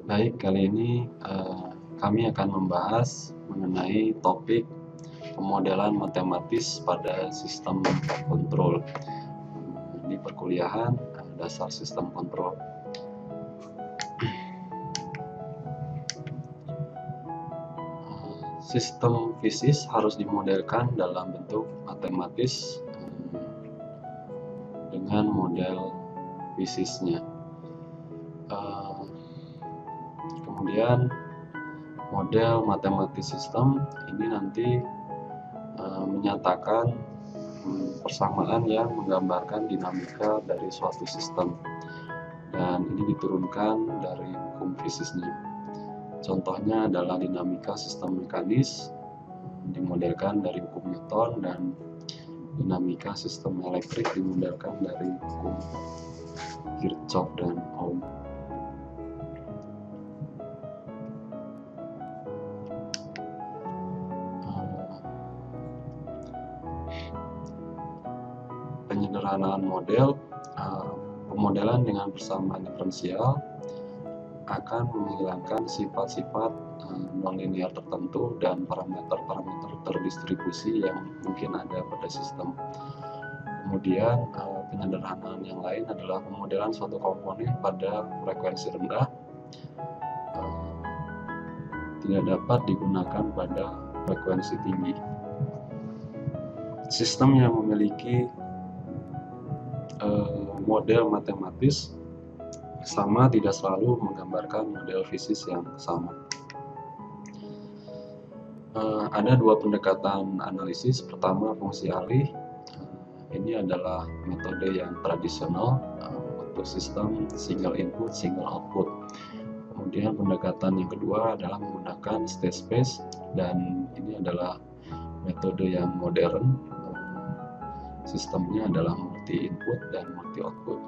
Baik, kali ini kami akan membahas mengenai topik pemodelan matematis pada sistem kontrol di perkuliahan dasar sistem kontrol. Sistem fisis harus dimodelkan dalam bentuk matematis dengan model fisisnya. Kemudian model matematis sistem ini nanti menyatakan persamaan yang menggambarkan dinamika dari suatu sistem, dan ini diturunkan dari hukum fisisnya. Contohnya adalah dinamika sistem mekanis dimodelkan dari hukum Newton, dan dinamika sistem elektrik dimodelkan dari hukum Kirchhoff dan Ohm. Penyederhanaan model, pemodelan dengan persamaan diferensial akan menghilangkan sifat-sifat nonlinear tertentu dan parameter-parameter terdistribusi yang mungkin ada pada sistem. Kemudian penyederhanaan yang lain adalah pemodelan suatu komponen pada frekuensi rendah tidak dapat digunakan pada frekuensi tinggi. Sistem yang memiliki model matematis sama tidak selalu menggambarkan model fisis yang sama. Ada dua pendekatan analisis. Pertama, fungsi alih. Ini adalah metode yang tradisional untuk sistem single input, single output. Kemudian pendekatan yang kedua adalah menggunakan state space, dan ini adalah metode yang modern. Sistemnya adalah multi input dan multi output.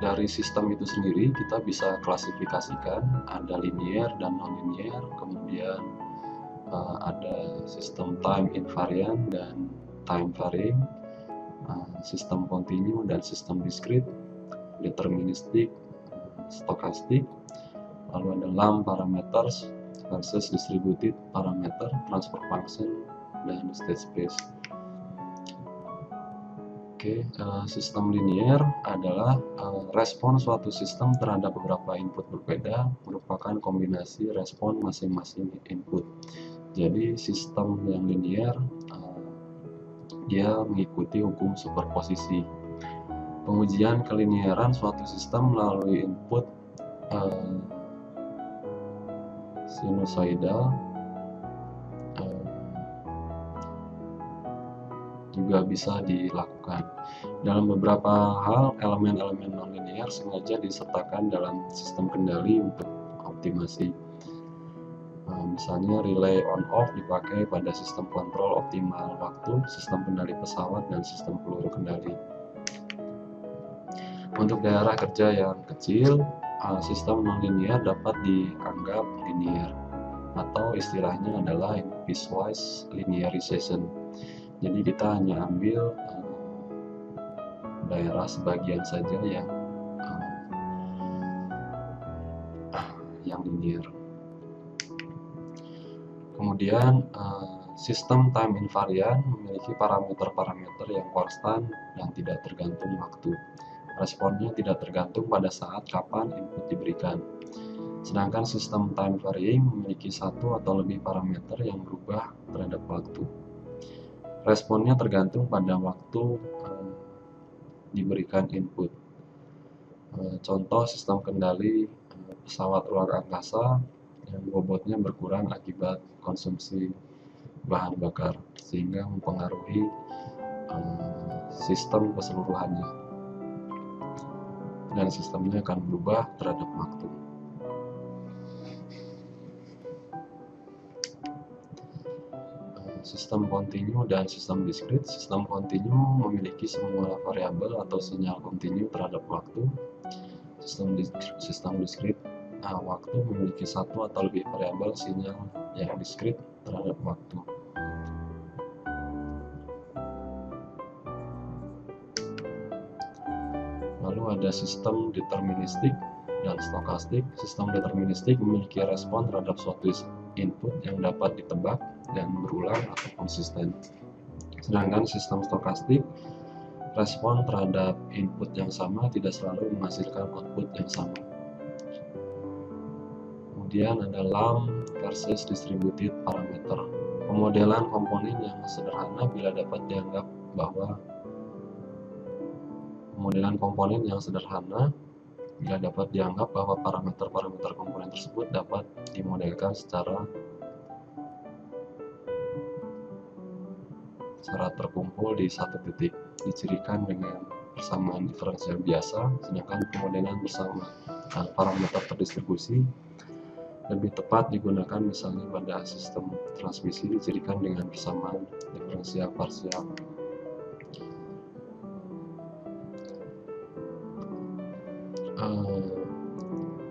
Dari sistem itu sendiri kita bisa klasifikasikan ada linear dan non-linear, kemudian ada sistem time invariant dan time varying, sistem continue dan sistem discrete, deterministik, stokastik, lalu ada lump parameters versus distributed parameter, transfer function, dan state space. Sistem linear adalah respon suatu sistem terhadap beberapa input berbeda merupakan kombinasi respon masing-masing input. Jadi sistem yang linear dia mengikuti hukum superposisi. Pengujian kelinearan suatu sistem melalui input sinusoidal juga bisa dilakukan. Dalam beberapa hal, elemen-elemen nonlinear sengaja disertakan dalam sistem kendali untuk optimasi. Misalnya relay on-off dipakai pada sistem kontrol optimal waktu, sistem kendali pesawat, dan sistem peluru kendali. Untuk daerah kerja yang kecil, sistem nonlinear dapat dianggap linear, atau istilahnya adalah piecewise linearization. Jadi kita hanya ambil daerah sebagian saja yang linear. Kemudian sistem time invariant memiliki parameter-parameter yang konstan yang tidak tergantung waktu. Responnya tidak tergantung pada saat kapan input diberikan. Sedangkan sistem time varying memiliki satu atau lebih parameter yang berubah terhadap waktu. Responnya tergantung pada waktu diberikan input. Contoh sistem kendali pesawat luar angkasa yang bobotnya berkurang akibat konsumsi bahan bakar, sehingga mempengaruhi sistem keseluruhannya, dan sistemnya akan berubah terhadap waktu. Sistem kontinu dan sistem discrete. Sistem kontinu memiliki semua variabel atau sinyal kontinu terhadap waktu. Sistem discrete waktu memiliki satu atau lebih variabel sinyal yang discrete terhadap waktu. Lalu Lalu ada sistem deterministik dan stokastik. Sistem deterministik memiliki respon terhadap suatu input yang dapat ditebak dan berulang atau konsisten. Sedangkan sistem stokastik, respon terhadap input yang sama tidak selalu menghasilkan output yang sama. Kemudian ada LAM versus distributed parameter. Pemodelan komponen yang sederhana bila dapat dianggap bahwa parameter-parameter komponen tersebut dapat dimodelkan secara terkumpul di satu titik, dicirikan dengan persamaan diferensial biasa. Sedangkan pemodelan bersama parameter terdistribusi lebih tepat digunakan misalnya pada sistem transmisi, dicirikan dengan persamaan diferensial parsial.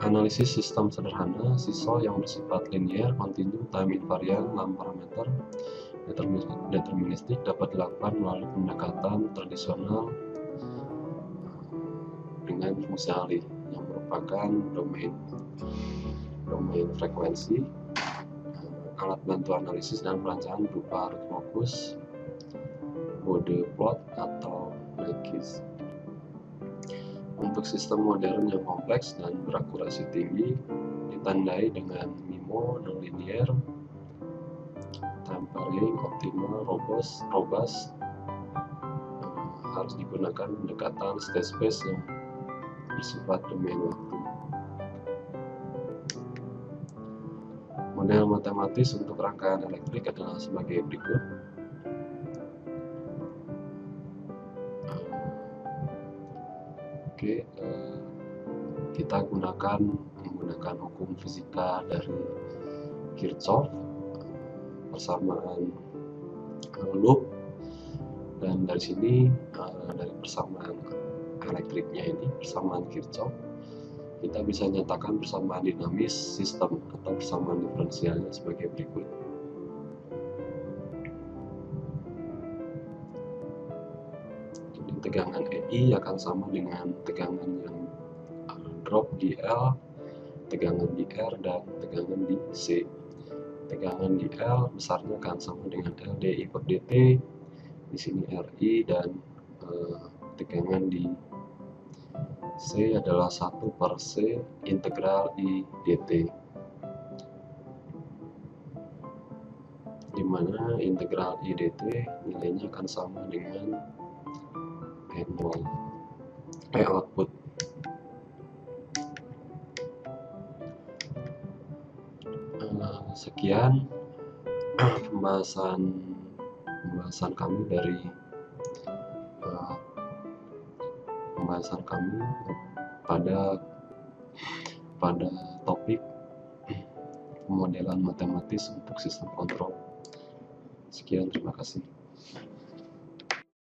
Analisis sistem sederhana, SISO yang bersifat linear, kontinu, time invariant, LAM parameter, deterministik dapat dilakukan melalui pendekatan tradisional dengan fungsional yang merupakan domain frekuensi, alat bantu analisis dan perancangan berupa root locus, Bode plot, atau Nyquist. Untuk sistem modern yang kompleks dan berakurasi tinggi ditandai dengan MIMO, nonlinear, time varying, optimal, robust, harus digunakan pendekatan state space yang bersifat domain waktu. Model matematis untuk rangkaian elektrik adalah sebagai berikut. Kita menggunakan hukum fisika dari Kirchhoff, persamaan loop, dan dari sini dari persamaan elektriknya ini, persamaan Kirchhoff, kita bisa nyatakan persamaan dinamis sistem atau persamaan diferensialnya sebagai berikut. Jadi tegangan EI akan sama dengan tegangan yang drop di L, tegangan di R, dan tegangan di C. Tegangan di L besarnya akan sama dengan LdI per dt, di sini RI, dan tegangan di C adalah 1 per C integral I dt, di mana integral I dt nilainya akan sama dengan N0, output. Sekian pembahasan kami dari pada topik pemodelan matematis untuk sistem kontrol. Sekian, terima kasih.